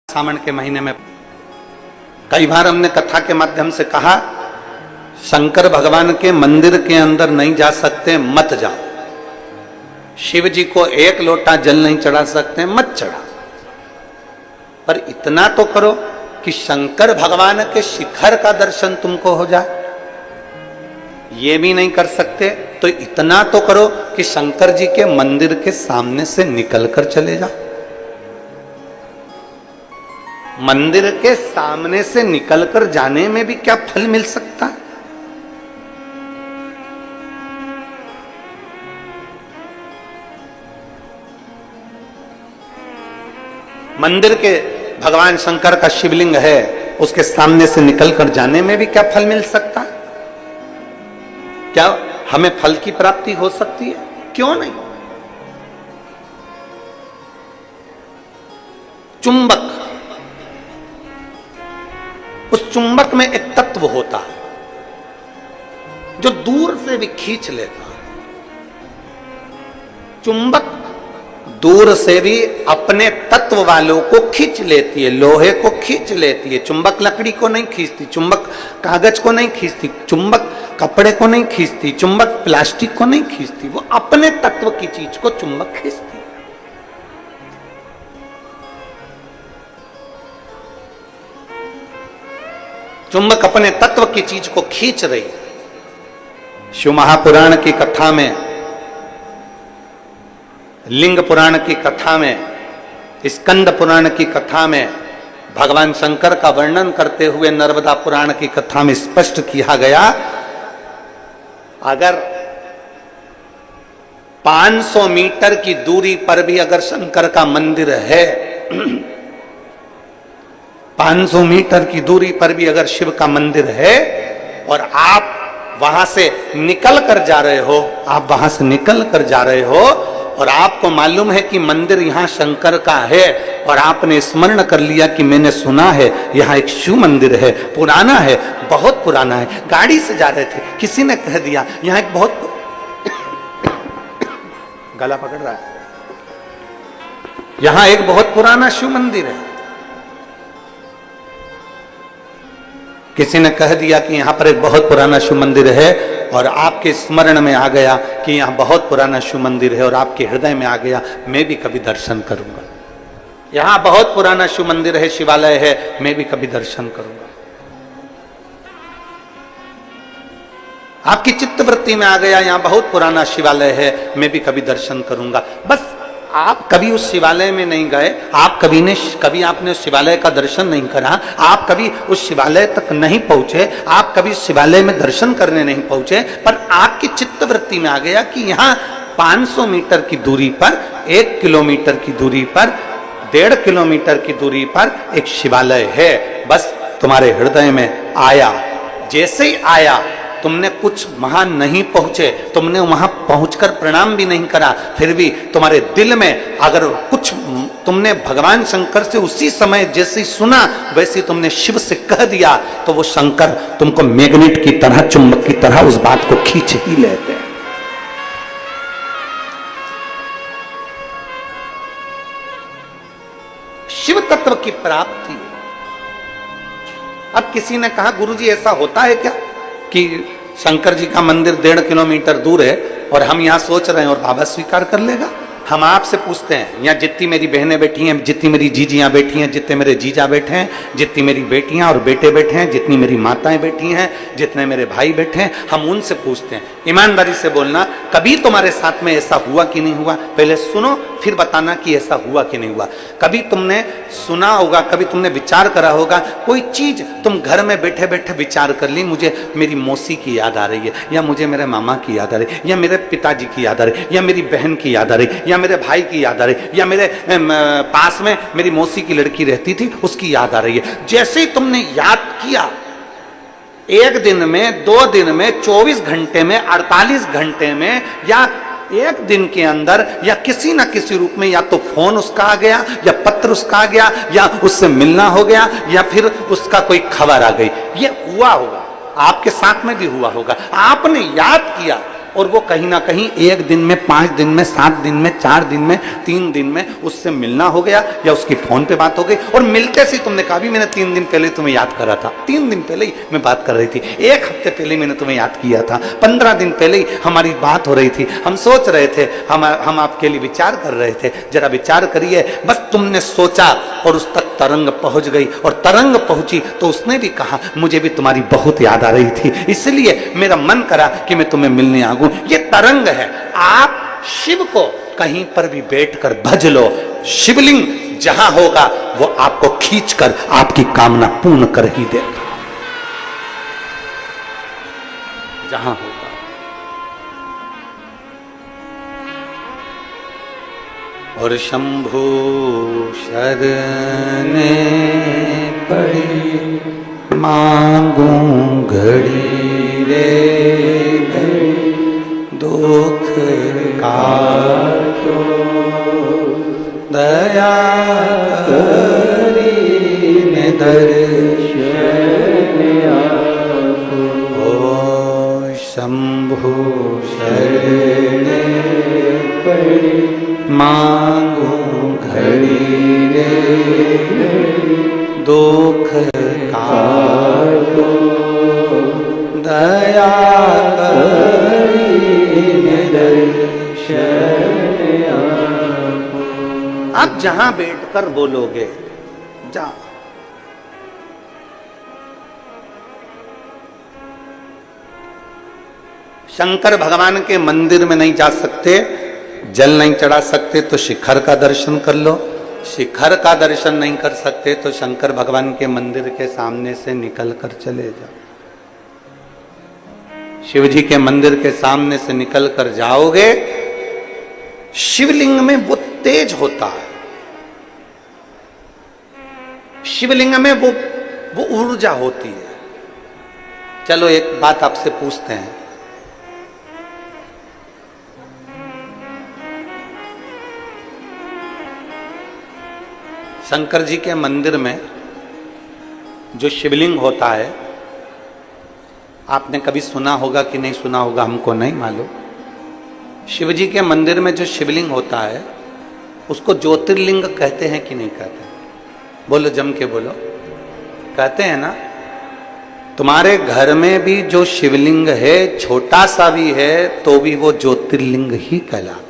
सावन के महीने में कई बार हमने कथा के माध्यम से कहा, शंकर भगवान के मंदिर के अंदर नहीं जा सकते, मत जाओ। शिव जी को एक लोटा जल नहीं चढ़ा सकते, मत चढ़ा। पर इतना तो करो कि शंकर भगवान के शिखर का दर्शन तुमको हो जाए। ये भी नहीं कर सकते तो इतना तो करो कि शंकर जी के मंदिर के सामने से निकलकर चले जाओ। मंदिर के सामने से निकलकर जाने में भी क्या फल मिल सकता है? मंदिर के भगवान शंकर का शिवलिंग है, उसके सामने से निकलकर जाने में भी क्या फल मिल सकता है? क्या हमें फल की प्राप्ति हो सकती है? क्यों नहीं? चुंबक, उस चुंबक में एक तत्व होता है जो दूर से भी खींच लेता है। चुंबक दूर से भी अपने तत्व वालों को खींच लेती है, लोहे को खींच लेती है। चुंबक लकड़ी को नहीं खींचती, चुंबक कागज को नहीं खींचती, चुंबक कपड़े को नहीं खींचती, चुंबक प्लास्टिक को नहीं खींचती, वो अपने तत्व की चीज को चुंबक खींचती है। चुंबक अपने तत्व की चीज को खींच रही है। शिव महापुराण की कथा में, लिंग पुराण की कथा में, स्कंद पुराण की कथा में भगवान शंकर का वर्णन करते हुए नर्मदा पुराण की कथा में स्पष्ट किया गया, अगर 500 मीटर की दूरी पर भी अगर शंकर का मंदिर है, 500 मीटर की दूरी पर भी अगर शिव का मंदिर है और आप वहां से निकल कर जा रहे हो, आप वहां से निकल कर जा रहे हो और आपको मालूम है कि मंदिर यहां शंकर का है और आपने स्मरण कर लिया कि मैंने सुना है यहां एक शिव मंदिर है, पुराना है, बहुत पुराना है। गाड़ी से जा रहे थे, किसी ने कह दिया यहां एक बहुत गला पकड़ रहा है, यहां एक बहुत पुराना शिव मंदिर है। किसी ने कह दिया कि यहां पर एक बहुत पुराना शिव मंदिर है और आपके स्मरण में आ गया कि यहां बहुत पुराना शिव मंदिर है और आपके हृदय में आ गया मैं भी कभी दर्शन करूंगा। यहां बहुत पुराना शिव मंदिर है, शिवालय है, मैं भी कभी दर्शन करूंगा। आपकी चित्तवृत्ति में आ गया यहां बहुत पुराना शिवालय है, मैं भी कभी दर्शन करूंगा। बस आप कभी उस शिवालय में नहीं गए, आप कभी आपने उस शिवालय का दर्शन नहीं करा, आप कभी उस शिवालय तक नहीं पहुंचे, आप कभी शिवालय में दर्शन करने नहीं पहुंचे, पर आपकी चित्तवृत्ति में आ गया कि यहाँ 500 मीटर की दूरी पर, 1 किलोमीटर की दूरी पर, 1.5 किलोमीटर की दूरी पर एक शिवालय है। बस तुम्हारे हृदय में आया, जैसे ही आया तुमने कुछ वहां नहीं पहुंचे, तुमने वहां पहुंचकर प्रणाम भी नहीं करा, फिर भी तुम्हारे दिल में अगर कुछ तुमने भगवान शंकर से उसी समय जैसे सुना वैसे तुमने शिव से कह दिया, तो वो शंकर तुमको मैग्नेट की तरह, चुंबक की तरह उस बात को खींच ही लेते हैं। शिव तत्व की प्राप्ति। अब किसी ने कहा गुरुजी ऐसा होता है क्या कि शंकर जी का मंदिर 1.5 किलोमीटर दूर है और हम यहां सोच रहे हैं और बाबा स्वीकार कर लेगा? हम आपसे पूछते हैं, यहाँ जितनी मेरी बहनें बैठी हैं, जितनी मेरी जीजियां बैठी हैं, जितने मेरे जीजा बैठे हैं, जितनी मेरी बेटियां और बेटे बैठे हैं, जितनी मेरी माताएं बैठी हैं, जितने मेरे भाई बैठे हैं, हम उनसे पूछते हैं, ईमानदारी से बोलना, कभी तुम्हारे साथ में ऐसा हुआ कि नहीं हुआ? पहले सुनो फिर बताना कि ऐसा हुआ कि नहीं हुआ। कभी तुमने सुना होगा, कभी तुमने विचार करा होगा, कोई चीज तुम घर में बैठे बैठे विचार कर ली, मुझे मेरी मौसी की याद आ रही है, या मुझे मेरे मामा की याद आ रही है, या मेरे पिताजी की याद आ रही है, या मेरी बहन की याद आ रही है, या मेरे भाई की याद आ रही, या मेरे पास में मेरी मौसी की लड़की रहती थी उसकी याद आ रही है। जैसे ही तुमने याद किया, 1 दिन में, 2 दिन में, 24 घंटे में, 48 घंटे में, या 1 दिन के अंदर, या किसी ना किसी रूप में, या तो फोन उसका आ गया, या पत्र उसका आ गया, या उससे मिलना हो गया, या फिर उसका कोई खबर आ गई, ये हुआ होगा, आपके साथ में भी हुआ होगा। आपने याद किया और वो कहीं ना कहीं 1 दिन में, 5 दिन में, 7 दिन में, 4 दिन में, 3 दिन में उससे मिलना हो गया या उसकी फोन पे बात हो गई, और मिलते से तुमने कहा भी मैंने 3 दिन पहले तुम्हें याद करा था, 3 दिन पहले ही मैं बात कर रही थी, 1 हफ्ते पहले मैंने तुम्हें याद किया था, 15 दिन पहले ही हमारी बात हो रही थी, हम सोच रहे थे, हम आपके लिए विचार कर रहे थे, जरा विचार करिए। बस तुमने सोचा और उस तक तरंग पहुंच गई, और तरंग पहुंची तो उसने भी कहा मुझे भी तुम्हारी बहुत याद आ रही थी, इसलिए मेरा मन करा कि मैं तुम्हें मिलने आ गऊं। ये तरंग है। आप शिव को कहीं पर भी बैठकर भज लो, शिवलिंग जहां होगा वो आपको खींचकर आपकी कामना पूर्ण कर ही देगा, जहां होगा। और शंभु शरणे पड़ी मांगूं घड़ी रे घड़ी, दुख काटो दया करी ने दर्शन आपको। ओ शंभु शरणे पड़ी मांगूं घड़ी रे दुख काटो दया करी दर्शन आपको। आप जहां बैठकर बोलोगे, जहां शंकर भगवान के मंदिर में नहीं जा सकते, जल नहीं चढ़ा सकते तो शिखर का दर्शन कर लो, शिखर का दर्शन नहीं कर सकते तो शंकर भगवान के मंदिर के सामने से निकल कर चले जाओ। शिव जी के मंदिर के सामने से निकल कर जाओगे, शिवलिंग में वो तेज होता है, शिवलिंग में वो ऊर्जा होती है। चलो एक बात आपसे पूछते हैं, शंकर जी के मंदिर में जो शिवलिंग होता है, आपने कभी सुना होगा कि नहीं सुना होगा, हमको नहीं मालूम। शिव जी के मंदिर में जो शिवलिंग होता है उसको ज्योतिर्लिंग कहते हैं कि नहीं कहते? बोलो, जम के बोलो। कहते हैं ना? तुम्हारे घर में भी जो शिवलिंग है, छोटा सा भी है तो भी वो ज्योतिर्लिंग ही कहलाता।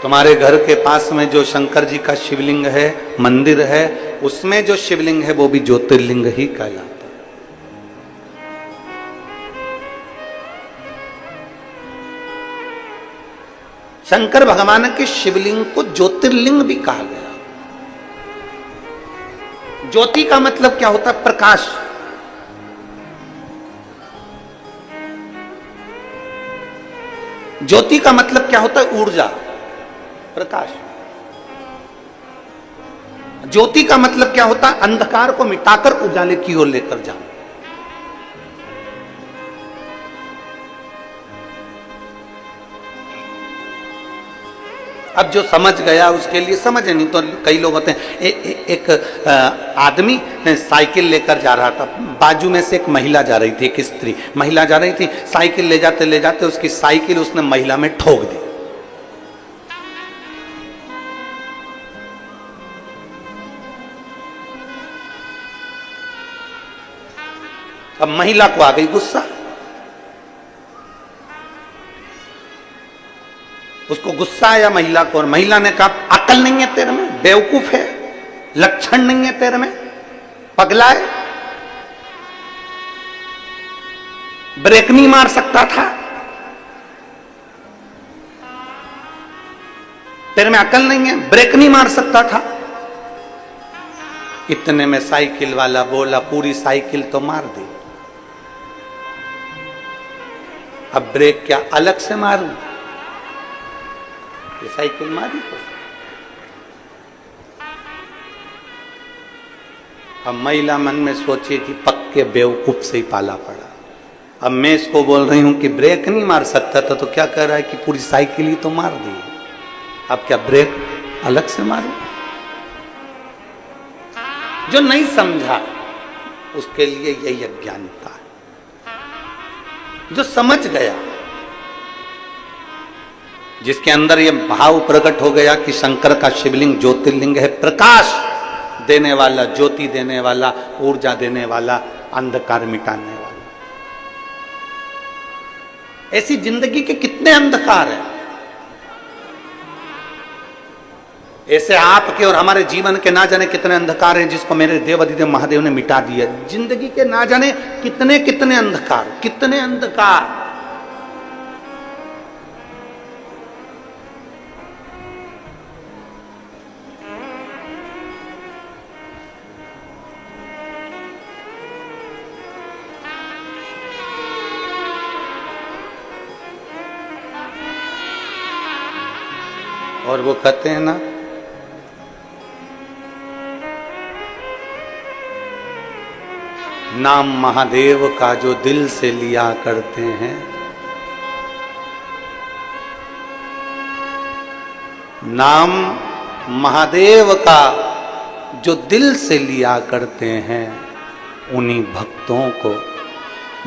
तुम्हारे घर के पास में जो शंकर जी का शिवलिंग है, मंदिर है, उसमें जो शिवलिंग है वो भी ज्योतिर्लिंग ही कहलाता है। शंकर भगवान के शिवलिंग को ज्योतिर्लिंग भी कहा गया। ज्योति का मतलब क्या होता है? प्रकाश। ज्योति का मतलब क्या होता है? ऊर्जा, प्रकाश। ज्योति का मतलब क्या होता है? अंधकार को मिटाकर उजाले की ओर लेकर जाना। अब जो समझ गया उसके लिए समझ, नहीं तो कई लोग होते हैं। एक आदमी साइकिल लेकर जा रहा था, बाजू में से एक महिला जा रही थी, एक स्त्री महिला जा रही थी, साइकिल ले जाते उसकी साइकिल उसने महिला में ठोक दी। अब महिला को आ गई गुस्सा, उसको गुस्सा आया महिला को, और महिला ने कहा अकल नहीं है तेरे में, बेवकूफ है, लक्षण नहीं है तेरे में, पगला है, ब्रेक नहीं मार सकता था, तेरे में अकल नहीं है, ब्रेक नहीं मार सकता था। इतने में साइकिल वाला बोला पूरी साइकिल तो मार दी, अब ब्रेक क्या अलग से मारूं? ये साइकिल मारी तो। अब महिला मन में सोची कि पक्के बेवकूफ से ही पाला पड़ा। अब मैं इसको बोल रही हूं कि ब्रेक नहीं मार सकता था, तो क्या कह रहा है कि पूरी साइकिल ही तो मार दी, अब क्या ब्रेक अलग से मारूं? जो नहीं समझा उसके लिए यही अज्ञानता है। जो समझ गया, जिसके अंदर ये भाव प्रकट हो गया कि शंकर का शिवलिंग ज्योतिर्लिंग है, प्रकाश देने वाला, ज्योति देने वाला, ऊर्जा देने वाला, अंधकार मिटाने वाला। ऐसी जिंदगी के कितने अंधकार हैं, ऐसे आपके और हमारे जीवन के ना जाने कितने अंधकार हैं, जिसको मेरे देव अधिदेव महादेव ने मिटा दिया। जिंदगी के ना जाने कितने कितने अंधकार, कितने अंधकार। और वो कहते हैं ना, नाम महादेव का जो दिल से लिया करते हैं, नाम महादेव का जो दिल से लिया करते हैं, उन्हीं भक्तों को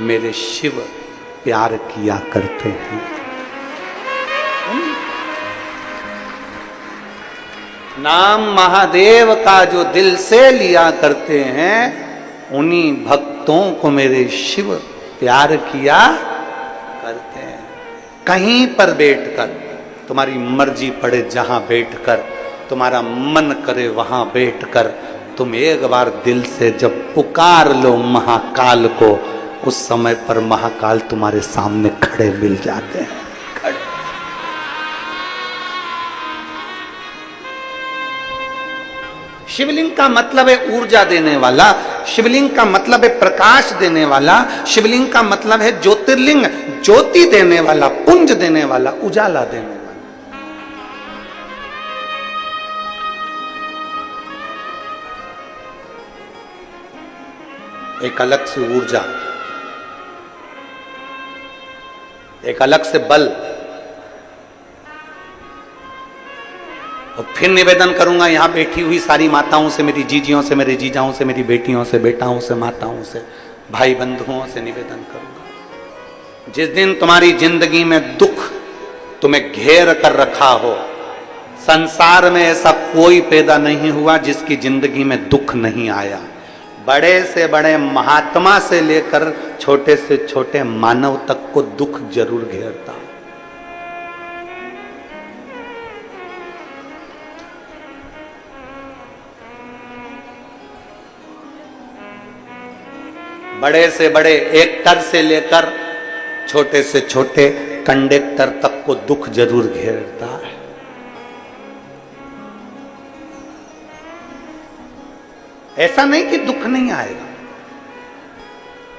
मेरे शिव प्यार किया करते हैं। नाम महादेव का जो दिल से लिया करते हैं, उन्हीं भक्तों को मेरे शिव प्यार किया करते हैं। कहीं पर बैठकर, तुम्हारी मर्जी पड़े जहां बैठकर, तुम्हारा मन करे वहां बैठकर, तुम एक बार दिल से जब पुकार लो महाकाल को, उस समय पर महाकाल तुम्हारे सामने खड़े मिल जाते हैं। शिवलिंग का मतलब है ऊर्जा देने वाला, शिवलिंग का मतलब है प्रकाश देने वाला, शिवलिंग का मतलब है ज्योतिर्लिंग, ज्योति देने वाला, पुंज देने वाला, उजाला देने वाला। एक अलग से ऊर्जा, एक अलग से बल। और फिर निवेदन करूंगा यहां बैठी हुई सारी माताओं से, मेरी जीजियों से, मेरे जीजाओं से, मेरी बेटियों से, बेटाओं से, माताओं से, भाई बंधुओं से निवेदन करूंगा, जिस दिन तुम्हारी जिंदगी में दुख तुम्हें घेर कर रखा हो, संसार में ऐसा कोई पैदा नहीं हुआ जिसकी जिंदगी में दुख नहीं आया। बड़े से बड़े महात्मा से लेकर छोटे से छोटे मानव तक को दुख जरूर घेरता। बड़े से बड़े एक्टर से लेकर छोटे से छोटे कंडक्टर तक को दुख जरूर घेरता है। ऐसा नहीं कि दुख नहीं आएगा।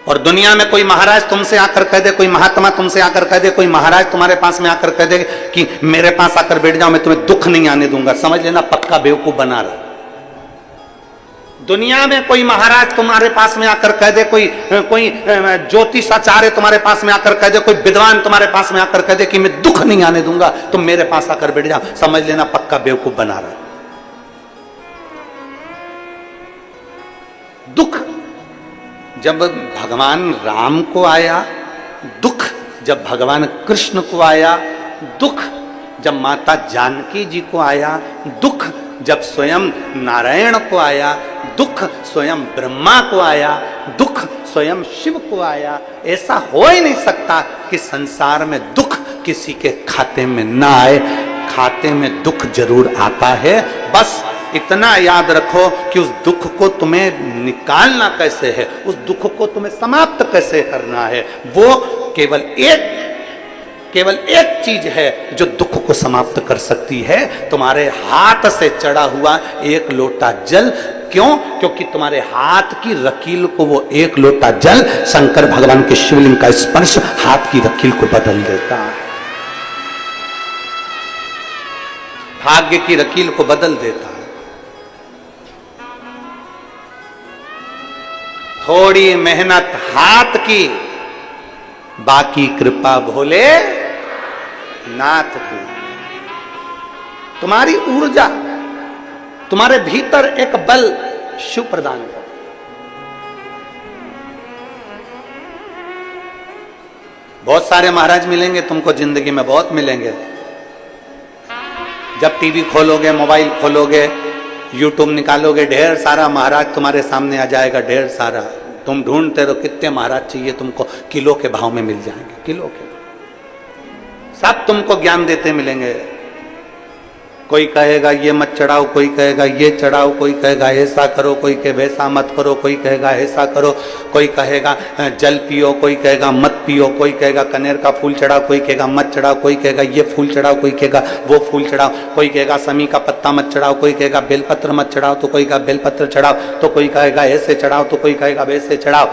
और दुनिया में कोई महाराज तुमसे आकर कह दे, कोई महात्मा तुमसे आकर कह दे, कोई महाराज तुम्हारे पास में आकर कह दे कि मेरे पास आकर बैठ जाओ, मैं तुम्हें दुख नहीं आने दूंगा, समझ लेना पक्का बेवकूफ बना रहा। दुनिया में कोई महाराज तुम्हारे पास में आकर कह दे, कोई ज्योतिषाचार्य तुम्हारे पास में आकर कह दे, कोई विद्वान तुम्हारे पास में आकर कह दे कि मैं दुख नहीं आने दूंगा, तुम मेरे पास आकर बैठ जाओ, समझ लेना पक्का बेवकूफ बना रहा। दुख जब भगवान राम को आया, दुख जब भगवान कृष्ण को आया, दुख जब माता जानकी जी को आया, दुख जब स्वयं नारायण को आया, दुख स्वयं ब्रह्मा को आया, दुख स्वयं शिव को आया। ऐसा हो ही नहीं सकता कि संसार में दुख किसी के खाते में ना आए। खाते में दुख जरूर आता है, बस इतना याद रखो कि उस दुख को तुम्हें निकालना कैसे है, उस दुख को तुम्हें समाप्त कैसे करना है। वो केवल एक चीज है जो दुख को समाप्त कर सकती है, तुम्हारे हाथ से चढ़ा हुआ एक लोटा जल। क्यों? क्योंकि तुम्हारे हाथ की रकील को वो एक लोटा जल, शंकर भगवान के शिवलिंग का स्पर्श हाथ की रकील को बदल देता है, भाग्य की रकील को बदल देता है। थोड़ी मेहनत हाथ की, बाकी कृपा भोले नाथ की। तुम्हारी ऊर्जा, तुम्हारे भीतर एक बल शिव प्रदान कर। बहुत सारे महाराज मिलेंगे तुमको जिंदगी में, बहुत मिलेंगे। जब टीवी खोलोगे, मोबाइल खोलोगे, यूट्यूब निकालोगे, ढेर सारा महाराज तुम्हारे सामने आ जाएगा, ढेर सारा। तुम ढूंढते रहो कितने महाराज चाहिए तुमको, किलो के भाव में मिल जाएंगे, किलो के। सब तुमको ज्ञान देते मिलेंगे। कोई कहेगा ये मत चढ़ाओ, कोई कहेगा ये चढ़ाओ, कोई कहेगा ऐसा करो, कोई कहे वैसा मत करो, कोई कहेगा ऐसा करो, कोई कहेगा जल पियो, कोई कहेगा मत पियो, कोई कहेगा कनेर का फूल चढ़ाओ, कोई कहेगा मत चढ़ाओ, कोई कहेगा ये फूल चढ़ाओ, कोई कहेगा वो फूल चढ़ाओ, कोई कहेगा समी का पत्ता मत चढ़ाओ, कोई कहेगा बेलपत्र मत चढ़ाओ, तो कोई कहेगा बेलपत्र चढ़ाओ, तो कोई कहेगा ऐसे चढ़ाओ, तो कोई कहेगा वैसे चढ़ाओ।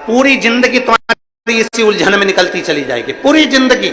पूरी जिंदगी तुम्हारी इसी उलझन में निकलती चली जाएगी। पूरी जिंदगी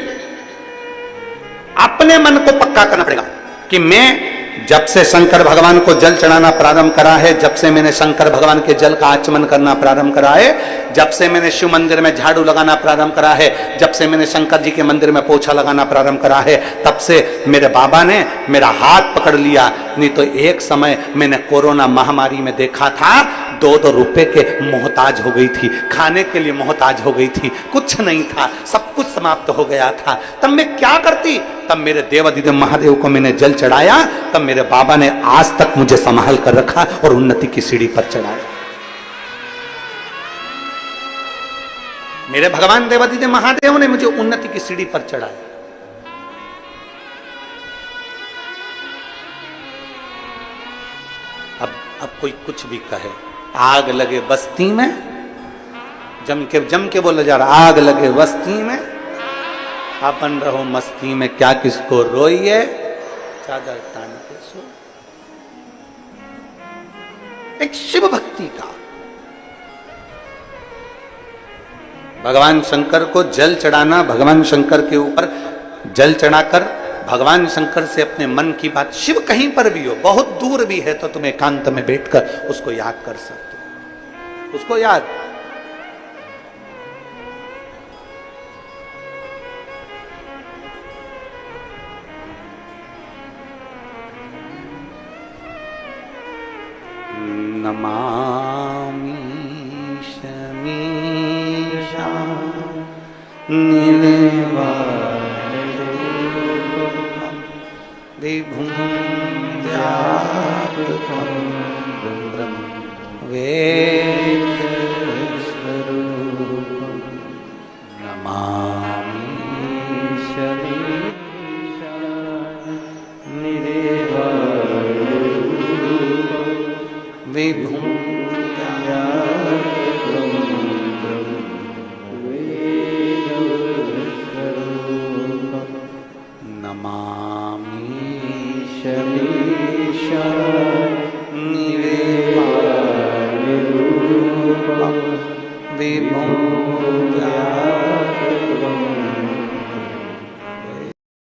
अपने मन को पक्का करना पड़ेगा कि मैं जब से शंकर भगवान को जल चढ़ाना प्रारंभ करा है, जब से मैंने शंकर भगवान के जल का आचमन करना प्रारंभ करा है, जब से मैंने शिव मंदिर में झाड़ू लगाना प्रारंभ करा है, जब से मैंने शंकर जी के मंदिर में पोछा लगाना प्रारंभ करा है, तब से मेरे बाबा ने मेरा हाथ पकड़ लिया। नहीं तो एक समय मैंने कोरोना महामारी में देखा था, 2-2 रुपए के मोहताज हो गई थी, खाने के लिए मोहताज हो गई थी, कुछ नहीं था, सब कुछ समाप्त हो गया था। तब मैं क्या करती? तब मेरे देवाधिदेव महादेव को मैंने जल चढ़ाया, तब मेरे बाबा ने आज तक मुझे संभाल कर रखा और उन्नति की सीढ़ी पर चढ़ाया। मेरे भगवान देवाधिदेव महादेव ने मुझे उन्नति की सीढ़ी पर चढ़ाया। अब कोई कुछ भी कहे, आग लगे बस्ती में, जम के बोला जा रहा, आग लगे बस्ती में, अपन रहो मस्ती में, क्या किसको रोइए, चादर तान के सो। एक शिव भक्ति का, भगवान शंकर को जल चढ़ाना, भगवान शंकर के ऊपर जल चढ़ाकर भगवान शंकर से अपने मन की बात, शिव कहीं पर भी हो, बहुत दूर भी है तो तुम एकांत में बैठकर उसको याद कर सकते हो, उसको याद। नमामि शमीशा विभुं व्यापकं वेदस्वरूपं नमामि शमीशा विभुं व्यापकं वेदस्वरूपं नमामि शमीशा निवेदरूपं विभुं व्यापकं